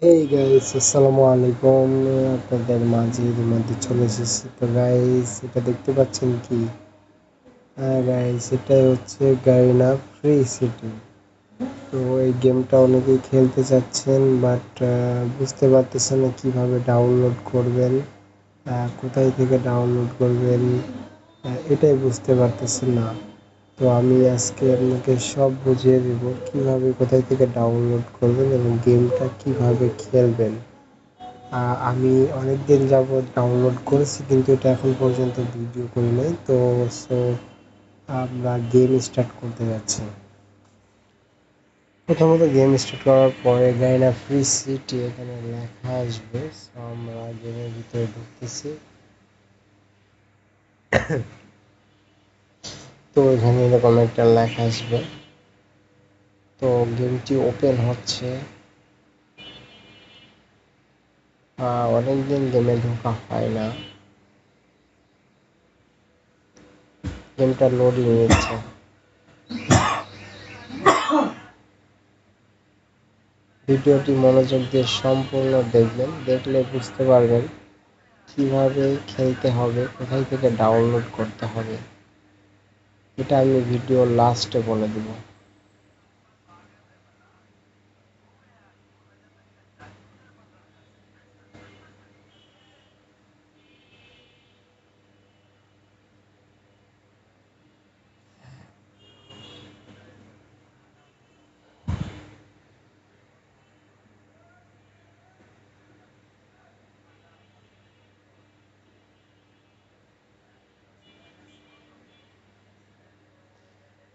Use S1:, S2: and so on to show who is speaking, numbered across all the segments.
S1: Hey guys, আসসালামু আলাইকুম। আপনাদের মাঝে চলে এসেছি। তো গাইস, এটা দেখতে পাচ্ছেন কি? হ্যাঁ গাইস, এটাই হচ্ছে গারিনা ফ্রি সিটি। তো এই গেমটা অনেকেই খেলতে চাচ্ছেন, বাট বুঝতে পারতেছেন না কিভাবে ডাউনলোড করবেন, কোথায় থেকে ডাউনলোড করবেন, এটাই বুঝতে পারতেছেন না। তো আমি আজকে আপনাকে সব বুঝিয়ে দেব কিভাবে, কোথায় থেকে ডাউনলোড করবেন এবং গেমটা কিভাবে খেলবেন। আমি অনেক দিন যাবৎ ডাউনলোড করেছি, কিন্তু এটা এখন পর্যন্ত ভিডিও করি নাই। তো সো আমরা গেম স্টার্ট করতে যাচ্ছি। প্রথমত গেম স্টার্ট করার পরে গাইনা ফ্রি সিটি এখানে লেখা আসবে। সো আমরা গেমের ভিতরে ঢুকতেছি। তো এখানে এরকম একটা লেখা আসবে। তো গেমটি ওপেন হচ্ছে। অনেকদিন গেমে ঢোকা হয় না, গেমটা লোডিং নিচ্ছে। ভিডিওটি মনোযোগ দিয়ে সম্পূর্ণ দেখবেন, দেখলে বুঝতে পারবেন কিভাবে খেলতে হবে, কোথায় থেকে ডাউনলোড করতে হবে। এটা আমি ভিডিওর লাস্টে বলে দেব।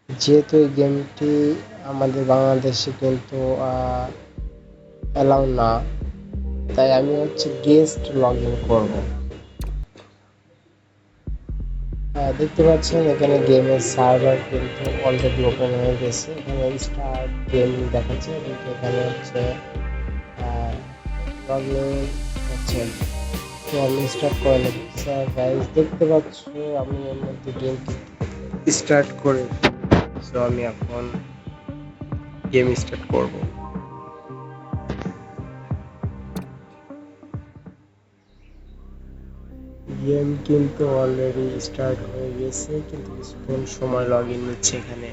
S1: যেহেতু এই গেমটি আমাদের বাংলাদেশে কিন্তু অ্যালাউ না, তাই আমি হচ্ছে গেস্ট লগ ইন করবো। দেখতে পাচ্ছেন এখানে গেমের সার্ভার কিন্তু অলরেডি ওপেন হয়ে গেছে। এখানে স্টার্ট গেম দেখাচ্ছে, কিন্তু এখানে হচ্ছে লগ ইন হচ্ছে। তো আমি স্টার্ট করে নেব। স্যার গাইজ, দেখতে পাচ্ছ আমি এর মধ্যে গেমটি স্টার্ট করে। সো আমি এখন গেম স্টার্ট করব। গেম কিন্তু অলরেডি স্টার্ট হয়ে গেছে, কিন্তু কিছুক্ষণ সময় লগ ইন নিচ্ছে এখানে।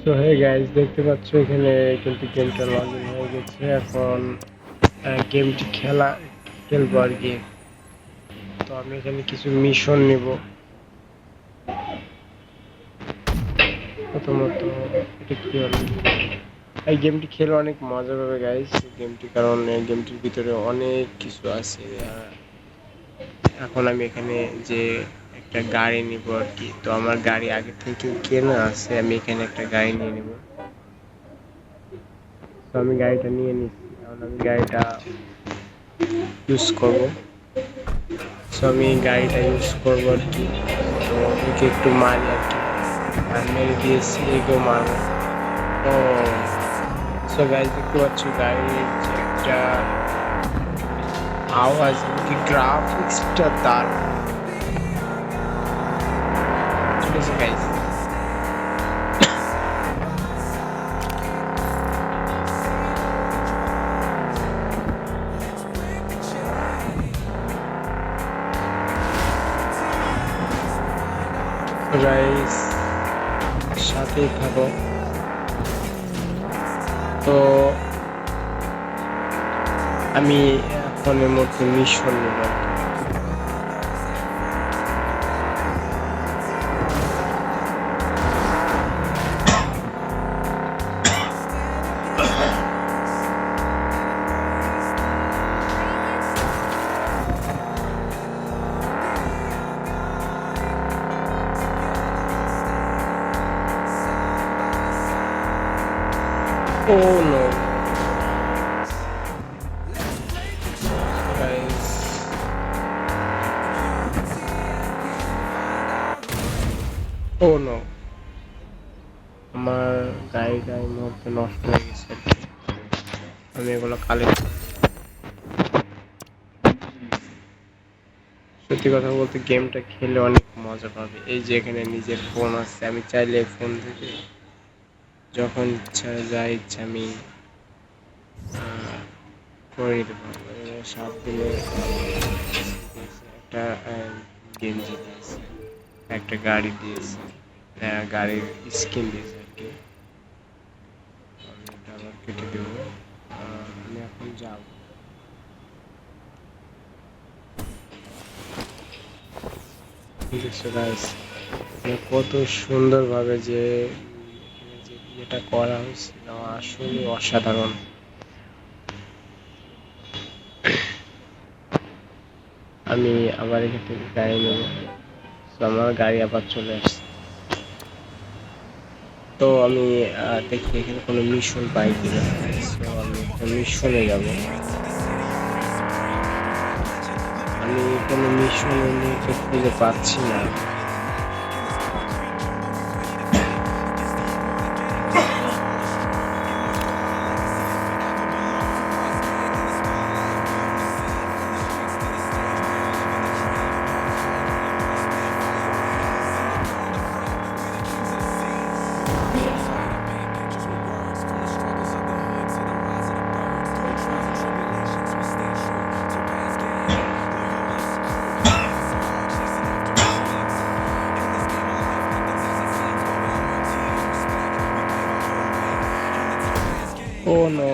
S1: তো হে গাইজ, দেখতে পাচ্ছ এখানে কিন্তু গেমটা লগ ইন হয়ে গেছে। এখন গেমটি খেলবো আর কি। তো আমি এখানে কিছু মিশন নিব। প্রথমত এটা কি হলো, এই গেমটি খেলে অনেক মজা পাবে গাইস গেমটি, কারণ এই গেমটির ভিতরে অনেক কিছু আছে। এখন আমি এখানে যে একটা গাড়ি নিব আর কি। তো আমার গাড়ি আগে থেকে কেনা আছে, আমি এখানে একটা গাড়ি নিয়ে নিব। তো আমি গাড়িটা নিয়ে নিচ্ছি, এখন আমি গাড়িটা ইউজ করব। সো আমি গাড়িটা ইউজ করবো আর কি। তো ওকে একটু মারি আর কি, আর মেরে দিয়েছি, এগো মারবো। ও সো গাইজ, দেখতে পাচ্ছ গাড়ির যে একটা আওয়াজ, কি গ্রাফিক্সটা দারুণ। ঠিক আছে গাইজ, গাইজ সাথেই থাকো। তো আমি এখন এর মধ্যে মিশন নেব আর কি। ও নো গাইজ, ও নো, আমার গাড়িটা এই মুহূর্তে নষ্ট হয়ে গেছে আর কি। আমি এগুলো কালেক্ট সত্যি কথা বলতে গেমটা খেলে অনেক মজা পাবে। এই যে এখানে নিজের ফোন আছে, আমি চাইলে ফোন থেকে যখন ইচ্ছা যা ইচ্ছা আমি করে নিতে পারবো। 7 দিনে একটা গেঞ্জি দিয়েছে, একটা গাড়ি দিয়েছে, গাড়ির স্কিন দিয়েছে আর কি। আমি এটা আবার কেটে দেবো। আমি এখন যাব। দেখছো গাইস কত সুন্দরভাবে যে এখানে যে ইয়েটা করা হয়েছিল আসলে অসাধারণ। আমি আবার এখান থেকে গাড়ি নেব। তো আমার গাড়ি আবার চলে আসছে। তো আমি দেখি এখানে কোনো মিশন পাই কিনা। তো আমি একটা মিশনে যাব। আমি কোনো মিশনে খুঁজে পাচ্ছি না। Oh no.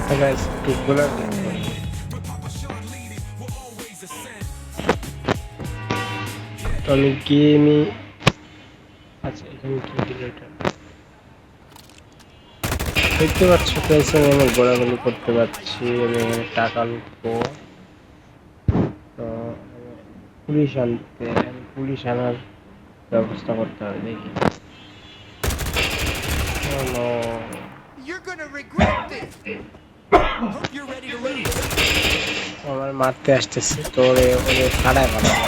S1: Hey guys, টুকগুলো তো আমি গেমই আচ্ছা এখানে কি দিল এটা দেখতে পাচ্ছ গাইস, আমি অনেক ঘোরাঘুরি করতে পারছি। আমি এখানে টাকা লুটবো। তো পুলিশ আনার ব্যবস্থা করতে হবে দেখি। Oh no.
S2: You're gonna regret this. Hope you're ready to lose.
S1: আমার মারতে আসতেছে তো ওরে ফাড়ায় ফাড়ায়।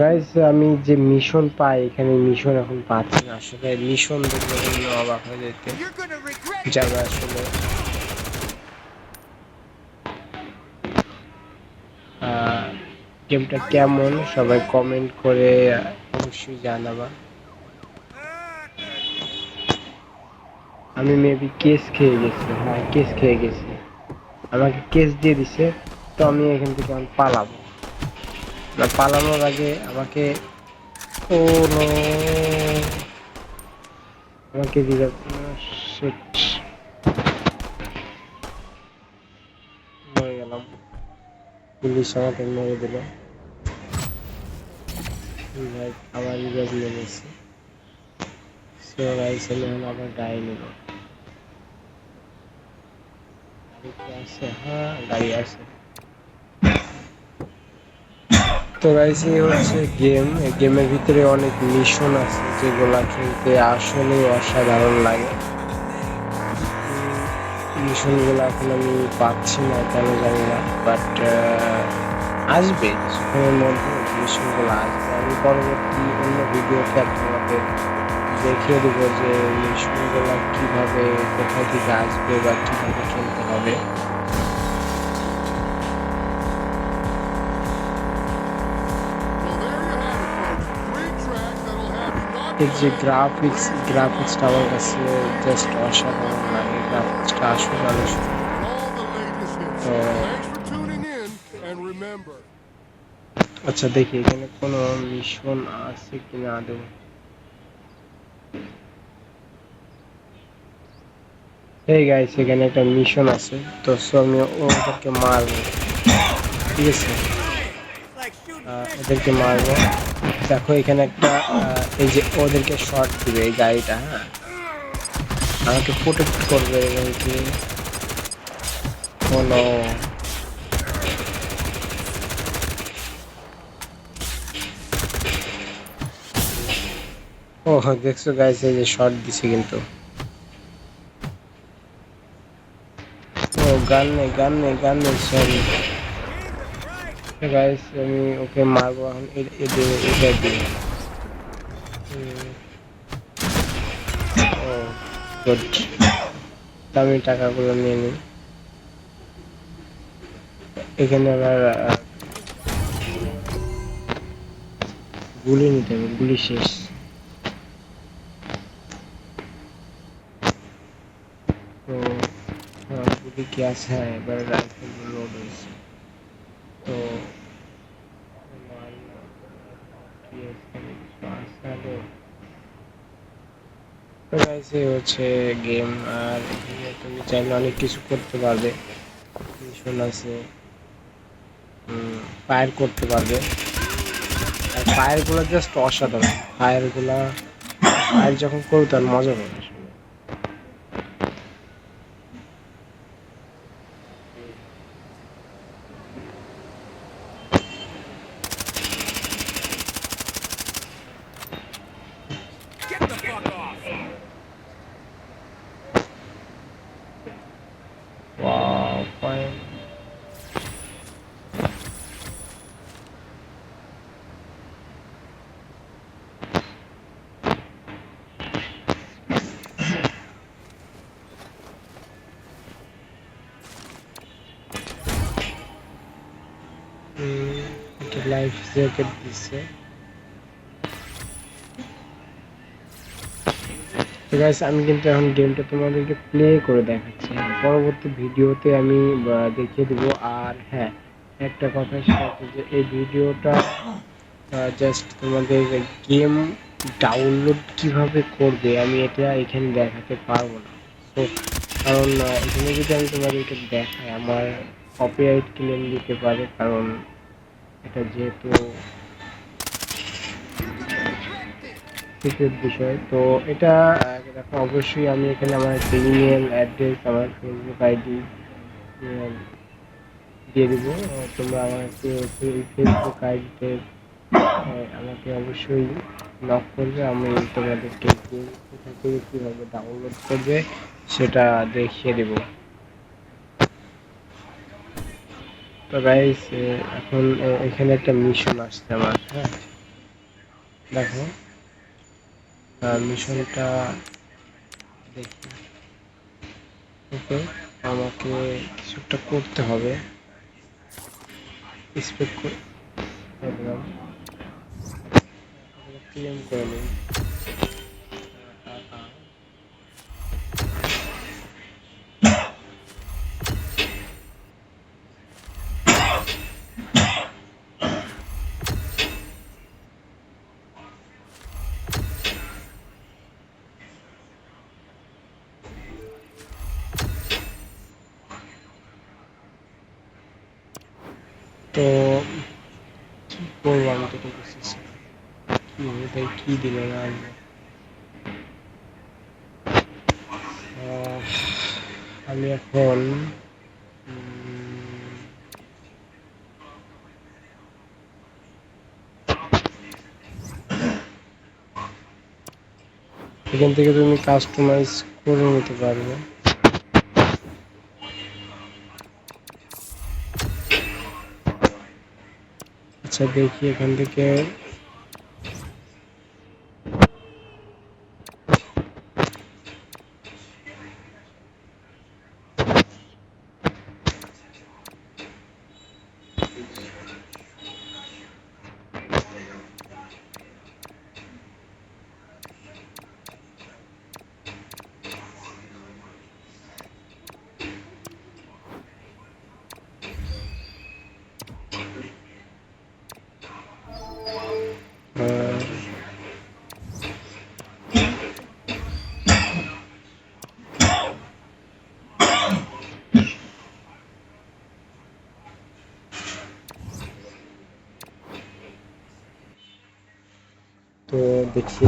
S1: গাইস আমি যে মিশন পাই এখানে মিশন এখন পাচ্ছি না। আসলে মিশন দেখলে অবাক হয়ে যেতে
S2: You're gonna regret
S1: যাবে আসলে। গেমটা কেমন সবাই কমেন্ট করে অবশ্যই জানাবা। আমি মেবি কেস খেয়ে গেছি। হ্যাঁ কেস খেয়ে গেছি, আমাকে কেস দিয়ে দিছে। তো আমি এখান থেকে এখন পালাবো না, পালানোর আগে আমাকে ও নো আমাকে দিবে। মরে গেলাম, পুলিশ আমাকে মেরে দিল। ভাই আমার রিভাইভ নিয়ে নিয়েছে। সো গাইস আমি এখন আবার গাড়ি নেব। গাড়ি কি আছে? হ্যাঁ গাড়ি আছে। তো গাইস এই হচ্ছে গেম। এই গেমের ভিতরে অনেক মিশন আছে যেগুলা খেলতে আসলে অসাধারণ লাগে। মিশনগুলো এখন আমি পাচ্ছি না কেন জানি না, বাট আসবে কিছুক্ষণের মধ্যে মিশনগুলো আসবে। আমি পরবর্তী অন্য ভিডিওতে আপনাদের দেখিয়ে দেবো যে মিশনগুলো কীভাবে কোথায় থেকে আসবে বা কীভাবে খেলতে হবে। এর যে গ্রাফিক্সটা আমার কাছে জাস্ট অসাধারণ লাগে। গ্রাফিক্সটা আসলে অনেক তো আচ্ছা দেখি এখানে কোনো মিশন আছে কিনা আদৌ। এই গাইস এখানে একটা মিশন আছে, তো আমি ওদেরকে মারবো। ঠিক আছে ওদেরকে মারবো। দেখো এখানে একটা এই যে ওদেরকে শর্ট দিবে এই গাড়িটা। হ্যাঁ আমাকে প্রোটেক্ট করবে এমনকি কোনো ও দেখছো গাইস এই যে শর্ট দিছে কিন্তু। ও গান নেই সরি গাইস আমি ওকে মারবো এখন এটা দিয়ে ও গুড আমি টাকাগুলো নিয়ে নিই এখানে আবার গুলি নিতে হবে গুলি শেষ তো গুলি কি আছে হ্যাঁ এবার রাইফেল লোড হয়েছে তো তো গাইস এই হচ্ছে গেম আর এখানে তুমি চাইলে অনেক কিছু করতে পারবে মিশন আছে ফায়ার করতে পারবে আর ফায়ার গুলো জাস্ট অসাধারণ ফায়ার যখন করবে তার মজা পাবে
S2: Get the fuck off!
S1: Wow fine এটা লাইফ জ্যাকেট দিচ্ছে তো গাইস আমি কিন্তু এখন গেমটা তোমাদেরকে প্লে করে দেখাচ্ছি পরবর্তী ভিডিওতে আমি দেখিয়ে দেবো আর হ্যাঁ একটা কথা সেটা হচ্ছে যে এই ভিডিওটা জাস্ট তোমাদের গেম ডাউনলোড কিভাবে করবে আমি এটা এখানে দেখাতে পারবো না তো কারণ এখানে যদি আমি তোমাদেরকে দেখাই আমার কপিরাইট ক্লেম দিতে পারে কারণ এটা যেহেতু সিক্রেট বিষয় তো এটা দেখো অবশ্যই আমি এখানে আমার একটা ইমেল অ্যাড্রেস আমার ফেসবুক আইডি দিয়ে দেবো তোমরা আমাকে ফেসবুক আইডিতে আমাকে অবশ্যই নক করবে আমি তোমাদেরকে কোথা থেকে কীভাবে ডাউনলোড করবে সেটা দেখিয়ে দেব তো গাইস এখন এখানে একটা মিশন আসছে আমার হ্যাঁ দেখো মিশনটা দেখি ওকে আমাকে কিছু একটা করতে হবে স্পেক করে একদম ক্লেম করে নিই তো কি করবো আমি তো বুঝতেছি কি এটাই কি দিল না আমি এখন এখান থেকে তুমি কাস্টমাইজ করে নিতে পারবে আচ্ছা দেখি এখান থেকে তো দেখি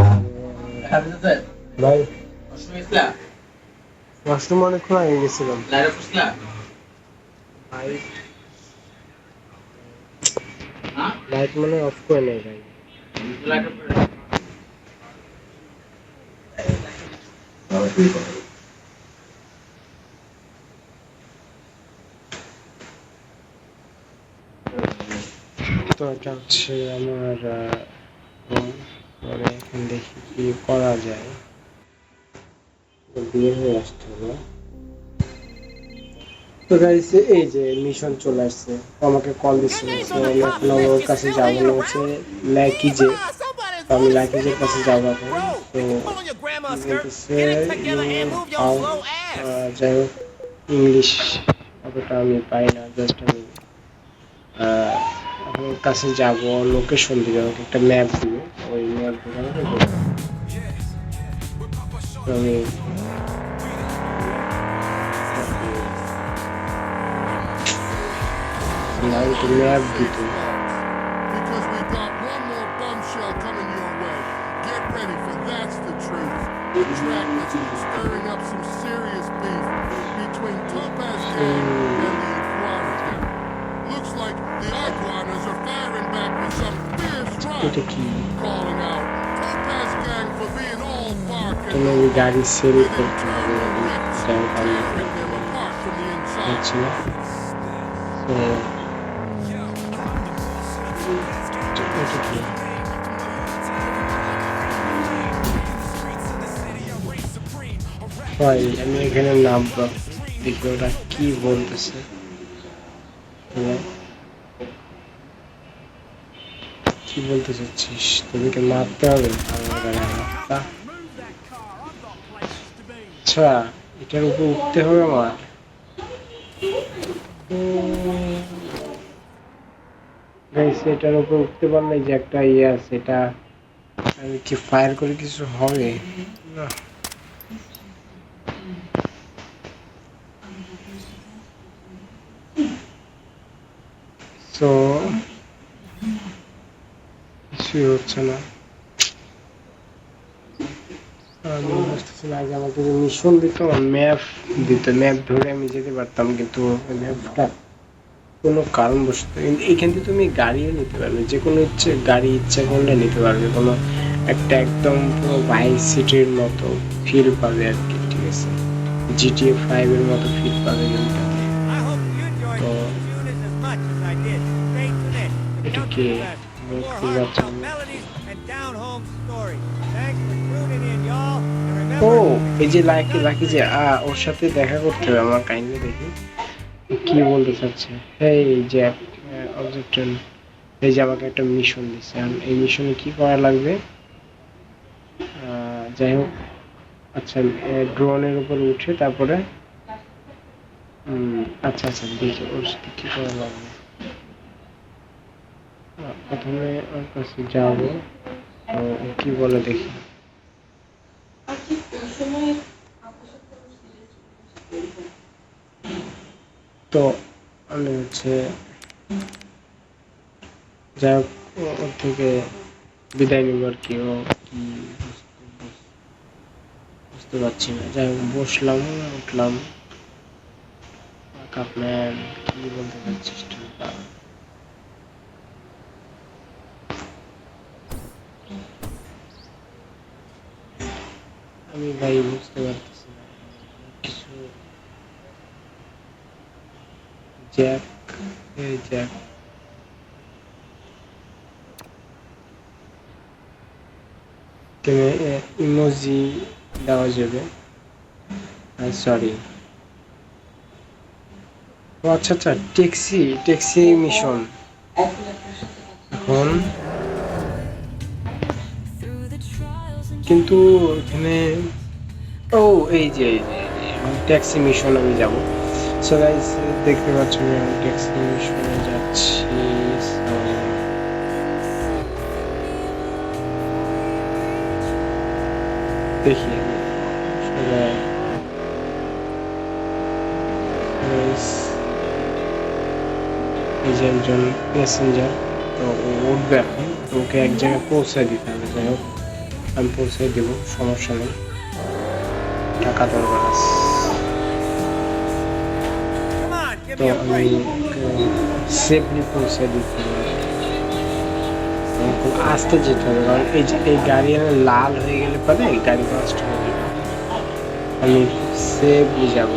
S1: ভাই ওয়াশরুম অনেকক্ষণ আগে গেছিলাম ভাই লাইট মানে অফ করে নেই ভাই তো এটা হচ্ছে আমার room। পরে এখন দেখি কি করা যায়। তো বের হয়ে আসতে হবে। তো গাইস এই যে মিশন চলে আসছে, ও আমাকে কল
S2: Your
S1: দিচ্ছিল,
S2: name's
S1: সো
S2: on the
S1: আমি
S2: top
S1: এখন
S2: list.
S1: ওর
S2: You're
S1: কাছে
S2: still
S1: যাবো
S2: hanging
S1: না, হচ্ছে
S2: around?
S1: ল্যাকিজে।
S2: Yeehaw! Somebody's
S1: তো আমি
S2: gonna
S1: ল্যাকিজের
S2: spin
S1: কাছে
S2: your
S1: যাবো
S2: ass.
S1: এখন।
S2: Bro,
S1: তো
S2: you pull on your
S1: কি
S2: grandma's skirt.
S1: বলতেছে
S2: Get it
S1: you
S2: together and move your
S1: how,
S2: slow ass.
S1: যাই হোক ইংলিশ অতটা আমি পাই না, জাস্ট আমি এখন ওর কাছে যাবো, লোকেশন দিবে, আমাকে একটা ম্যাপ দিবে, ওই ম্যাপ ধরে আমাকে যেতে হবে। তো আমি আমি তো ম্যাপ দিত।
S3: Because we've got one more bombshell coming your way. Get ready for that's the truth. The track that's been stirring up some serious beef between Topaz Gang and the Iguana Gang. Looks like the Iguanas are firing back with some fierce
S1: এটা
S3: rhymes,
S1: কি
S3: calling out Topaz Gang for being all bark and
S1: তুমি
S3: no
S1: গাড়ি
S3: bite,
S1: sell
S3: with
S1: করতে হবে,
S3: internal rifts
S1: যাই হোক আমি
S3: tearing them apart from the inside.
S1: যাচ্ছি না। তো এটা কি ভাই, আমি এখানে নামবো, দেখি ওরা কি বলতেছে। হ্যাঁ, কি বলতে চাচ্ছিস, তোদেরকে মারতে হবে? আমার গায়ে হাতটা। আচ্ছা, এটার উপর উঠতে হবে আমার। গাইস, এটার উপর উঠতে পারলে যে একটা ইয়ে আছে, এটা আমি কি ফায়ার করে কিছু হবে না? তো কিছুই হচ্ছে না। আমি বুঝতেছি না, আগে আমাকে যে মিশন দিত, ম্যাপ দিত, ম্যাপ ধরে আমি যেতে পারতাম, কিন্তু ম্যাপটা কোনো কারণবশত এইখান থেকে তুমি গাড়িও নিতে পারবে, যে কোনো ইচ্ছে গাড়ি ইচ্ছা করলে নিতে পারবে, কোনো একটা একদম পুরো ভাইস সিটির মতো ফিল পাবে আর কি, ঠিক আছে? জিটিএ 5 এর মতো ফিল পাবে গেমটাতে।
S4: I hope you enjoyed
S1: তো
S4: these tunes as much as I did. Stay tuned to
S1: এটা
S4: Country
S1: কি
S4: Fest for more
S1: দেখতে পাচ্ছি
S4: heartfelt
S1: আমি।
S4: melodies and down-home stories. Thanks for tuning in, y'all. And
S1: O
S4: remember,
S1: এই যে lucky যে ওর সাথে দেখা করতে হবে আমার, কাইন্ডলি দেখি কি বলতে চাচ্ছে। এই যে অবজেক্টন, এই যে আমাকে একটা মিশন দিচ্ছে, আর এই মিশনে কি করা লাগবে? যাই হোক, আচ্ছা ড্রোনের উপর উঠে তারপরে আচ্ছা আচ্ছা দেখি ওর সাথে কি করা লাগবে। প্রথমে ওর কাছে যাবো, তো ও কি বলে দেখি। তো আমি হচ্ছে যাই হোক ওর থেকে বিদায় নিব আর কি। ও কি বুঝতে পারছি না। যাই হোক বসলাম, উঠলাম। কাপম্যান কি বলতে চাচ্ছিস তুই? আমি ভাই বুঝতে পারতেছি না কিছু। জ্যাক, এই জ্যাক ইমোজি দেওয়া যাবে? সরি, ও আচ্ছা আচ্ছা, ট্যাক্সি মিশন। এখন কিন্তু এখানে ও এই যে ট্যাক্সি মিশন আমি যাব। সো গাইস দেখতে পাচ্ছেন আমি ট্যাক্সি মিশনে যাচ্ছি। দেখি আমি সবাই এই যে একজন প্যাসেঞ্জার, তো ও উঠবে এখন, তো ওকে এক জায়গায় পৌঁছে দিতে হবে। যাই হোক আমি পৌঁছে দেবো, সমস্যা নেই, টাকা দরকার আছে।
S4: come on, give
S1: তো
S4: me a
S1: আমি
S4: break.
S1: সেফলি পৌঁছে দিতে হবে। আমার খুব আস্তে যেতে হবে, কারণ এই যে এই গাড়ি লাল হয়ে গেলে পরে এই গাড়ি নষ্ট হয়ে যাবে। আমি সেফলি যাব।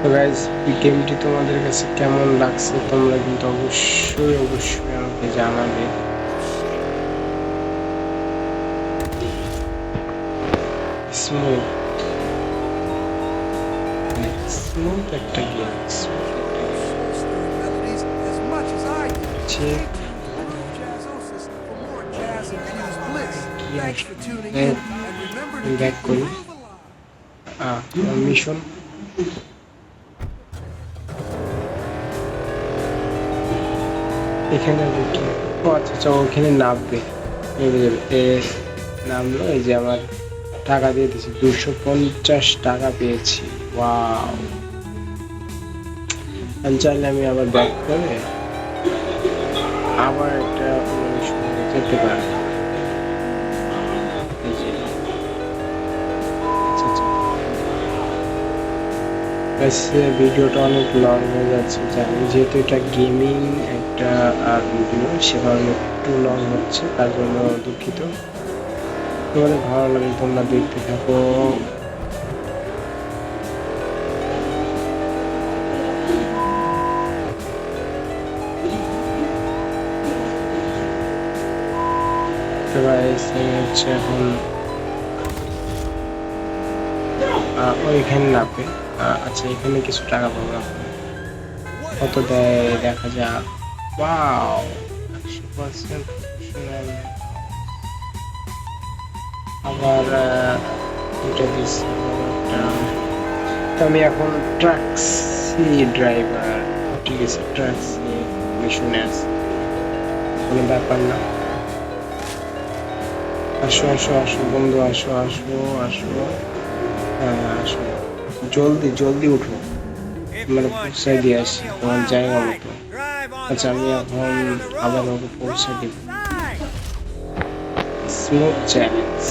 S1: তো গাইজ গেমটি তোমাদের কাছে কেমন লাগছে তোমরা কিন্তু অবশ্যই আমাকে জানাবে। স্মুথ স্মুথ একটা game,
S2: Soul-stirring melodies as much as I do.
S1: Check.
S2: Stay tuned to Groove Jazzosis for more jazz-infused bliss.
S1: Yes.
S2: Thanks for tuning
S1: Hey.
S2: in, and remember to
S1: Back
S2: keep the
S1: করি।
S2: groove alive.
S1: Mission এখানে কি? ও আচ্ছা আচ্ছা, ওখানে নামবে, নামলো। এই যে আমার টাকা দিয়ে দিয়েছি, 250 টাকা পেয়েছি। ওয়াও, আমি চাইলে আমি আবার ব্যাক করে আবার একটা অন্য মিশনে যেতে পারবো। এই যে আচ্ছা আচ্ছা, ভিডিওটা অনেক লং হয়ে যাচ্ছে জানি, যেহেতু এটা গেমিং একটা ভিডিও, সে কারণে একটু লং হচ্ছে, তার জন্য দুঃখিত। তোমাদের ভালো লাগে তোমরা দেখতে থাকো। হচ্ছে এখন ওইখানে নামবে। আচ্ছা, এখানে কিছু টাকা পাবো এখন, কত দেয় দেখা যাক। Wow, 100% professional. আবার এটা দিচ্ছি একটা। তো আমি এখন ট্যাক্সি ড্রাইভার, ঠিক আছে, ট্যাক্সি মিশনে আছে, কোনো ব্যাপার না। আসো আসো আসো বন্ধু, আসো আসো আসো, হ্যাঁ আসো, জলদি জলদি উঠো, মানে পৌঁছায় দিয়ে আসি তোমার জায়গা মতো। আচ্ছা, আমি এখন আবার ওকে পৌঁছে দিব। Smooth challenge.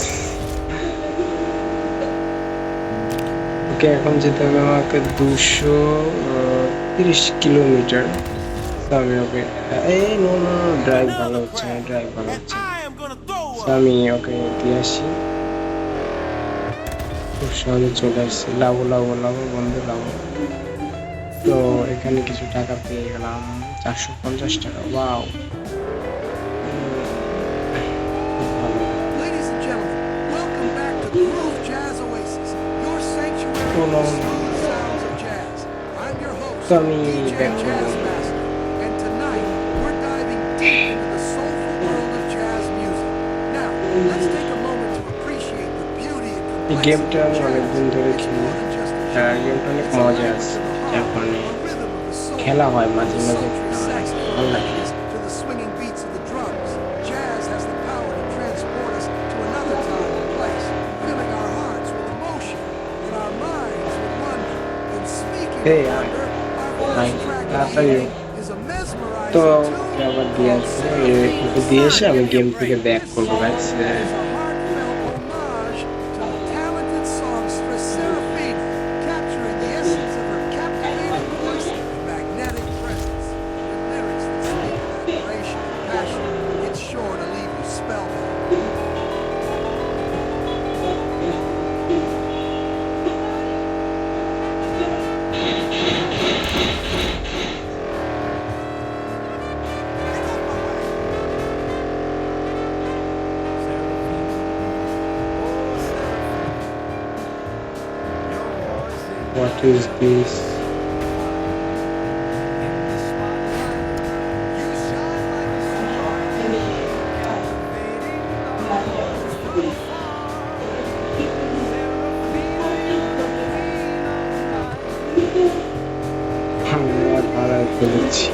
S1: ওকে, এখন যেতে হবে আমাকে 230 কিলোমিটার। তো আমি ওকে, এই নো নো, ড্রাইভ ভালো হচ্ছে না, ড্রাইভ ভালো হচ্ছে না। আমি ওকে দিয়ে আসি, খুব সহজে চলে আসছি। লাভো লাভো লাভো বন্ধু, লাভো। তো এখানে কিছু টাকা পেয়ে গেলাম, 450 টাকা। ওয়াও, খুব ভালো।
S2: Ladies and gentlemen, welcome back to Groove Jazz Oasis, your sanctuary
S1: Oh, no.
S2: for smooth sounds of jazz. I'm your host,
S1: So, আমি
S2: DJ
S1: back to
S2: Jazzmaster, and tonight we're diving deep into the soulful world of jazz music. Now, let's take a moment to appreciate the beauty and
S1: এই
S2: complexity
S1: গেমটা
S2: of
S1: আমি
S2: jazz.
S1: অনেকদিন ধরে
S2: It's
S1: খেলি,
S2: more than just a genre.
S1: গেমটা অনেক
S2: It's a
S1: মজা
S2: language
S1: আছে,
S2: of the
S1: যার
S2: heart,
S1: কারণে
S2: a rhythm of the soul,
S1: খেলা হয়
S2: from
S1: মাঝে
S2: the
S1: মাঝে,
S2: sultry saxophone
S1: ভালো লাগে।
S2: melodies to the swinging beats of the drums. Jazz has the power to transport us to another time and place, filling our hearts with emotion and our minds with wonder. And speaking
S1: Hey,
S2: of
S1: hi.
S2: wonder, our
S1: Hi.
S2: first track
S1: How
S2: of
S1: are
S2: the
S1: you?
S2: evening is a mesmerizing
S1: তো
S2: tune
S1: ওকে আবার দিয়ে
S2: called
S1: আসবো,
S2: Seraphim.
S1: ওকে দিয়ে এসে আমি game থেকে back
S2: This
S1: করবো।
S2: song
S1: guys,
S2: is a heartfelt homage to the talented songstress Seraphina, capturing the essence of her captivating voice and magnetic presence. With lyrics that speak of admiration and passion, it's sure to leave you spellbound.
S1: what is this? আমি আর ভাড়ায় ফেলেছি,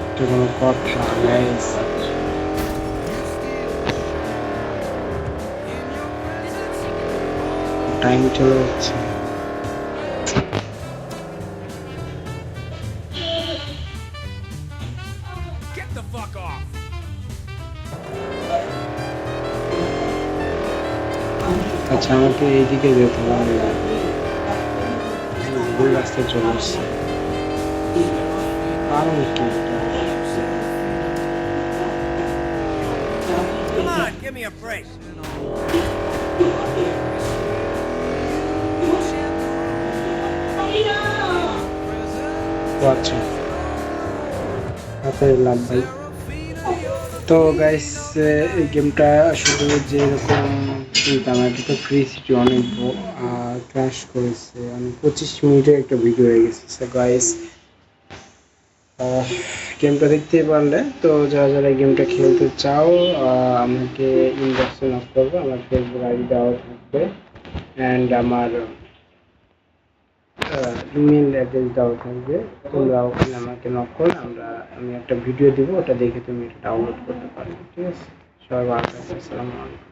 S1: এটা কোনো কথা? Guys, time চলে যাচ্ছে।
S4: Get the fuck off!
S1: আচ্ছা, আমাকে এইদিকে যেতে হবে, ভুল রাস্তায় চলে আসছে। কারণ কি এটা?
S4: Come on, give me a break.
S1: ও আচ্ছা, হাতের লাভ ভাই। তো গাইস, এই গেমটা শুধু যেরকম চিন্তা আমার এটা তো ফ্রি সিটি অনেক ক্র্যাশ করেছে, আমি 25 মিনিটের একটা ভিডিও হয়ে গেছে। সো গাইস, গেমটা দেখতেই পারলে, তো যারা যারা গেমটা খেলতে চাও আমাকে ইনবক্সে নক করবে, আমার ফেসবুক আইডি দেওয়া থাকবে অ্যান্ড আমার ইমেল অ্যাড্রেস দেওয়া থাকবে। তোমরা ওখানে আমাকে নক করলে আমি একটা ভিডিও দিব, ওটা দেখে তুমি এটা ডাউনলোড করতে পারবে। ঠিক আছে, সবাই ভালো থাকবে, আসসালামু আলাইকুম।